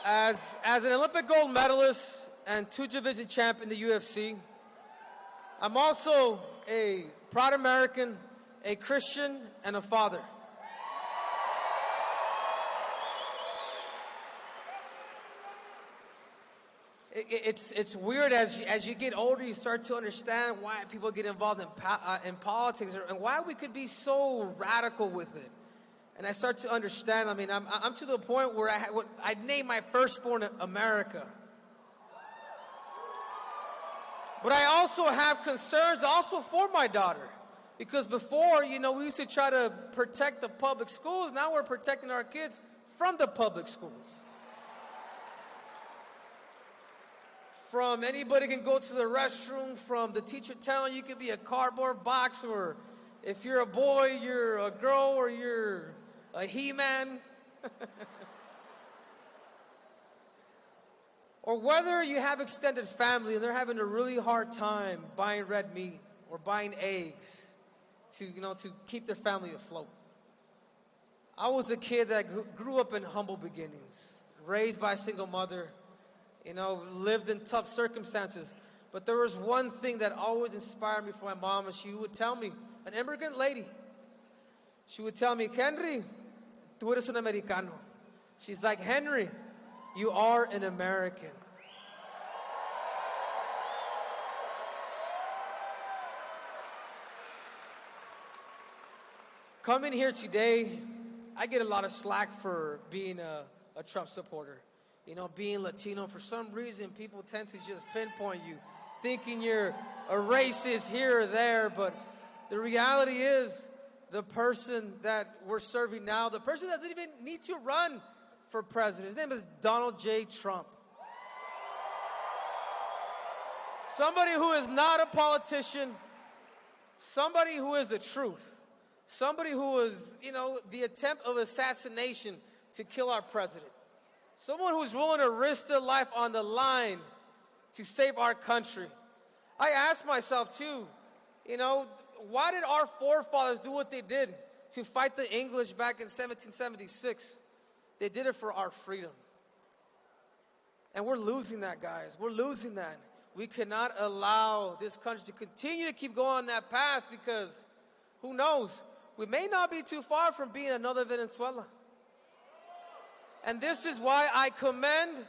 As an Olympic gold medalist and two-division champ in the UFC, I'm also a proud American, a Christian, and a father. It's weird as you get older, you start to understand why people get involved in politics and why we could be so radical with it. And I start to understand. I mean, I'm to the point where I named my firstborn America. But I also have concerns also for my daughter. Because before, we used to try to protect the public schools. Now we're protecting our kids from the public schools. From anybody can go to the restroom, from the teacher telling you can be a cardboard box, or if you're a boy, you're a girl, or you're a he-man. Or whether you have extended family and they're having a really hard time buying red meat or buying eggs to keep their family afloat. I was a kid that grew up in humble beginnings, raised by a single mother, lived in tough circumstances. But there was one thing that always inspired me from my mom, and she would tell me, an immigrant lady, she would tell me, Henry, tú eres un americano. She's like, Henry, you are an American. Coming here today, I get a lot of slack for being a Trump supporter. Being Latino, for some reason, people tend to just pinpoint you, thinking you're a racist here or there. But the reality is, the person that we're serving now, the person that doesn't even need to run for president, his name is Donald J. Trump. Somebody who is not a politician, somebody who is the truth, somebody who is, the attempt of assassination to kill our president. Someone who's willing to risk their life on the line to save our country. I ask myself, too, why did our forefathers do what they did to fight the English back in 1776? They did it for our freedom. And we're losing that, guys. We're losing that. We cannot allow this country to continue to keep going on that path because, who knows, we may not be too far from being another Venezuela. And this is why I commend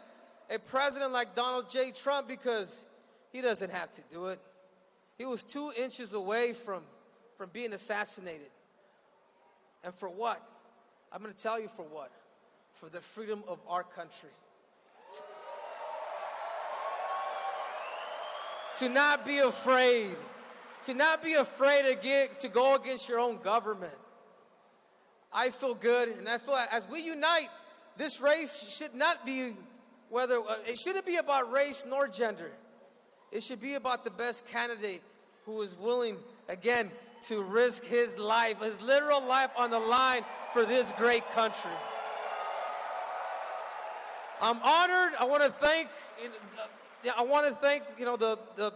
a president like Donald J. Trump, because he doesn't have to do it. He was 2 inches away from being assassinated. And for what? I'm going to tell you for what. For the freedom of our country. To not be afraid. To not be afraid to go against your own government. I feel good, and I feel like as we unite, this race should not be it shouldn't be about race nor gender. It should be about the best candidate who is willing, again, to risk his life, his literal life on the line for this great country. I'm honored. I want to thank the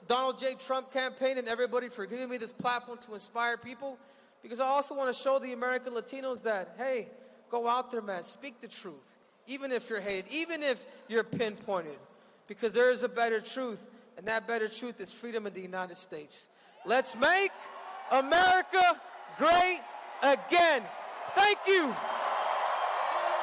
Donald J. Trump campaign and everybody for giving me this platform to inspire people, because I also want to show the American Latinos that, hey, go out there, man. Speak the truth. Even if you're hated. Even if you're pinpointed. Because there is a better truth. And that better truth is freedom in the United States. Let's make America great again. Thank you.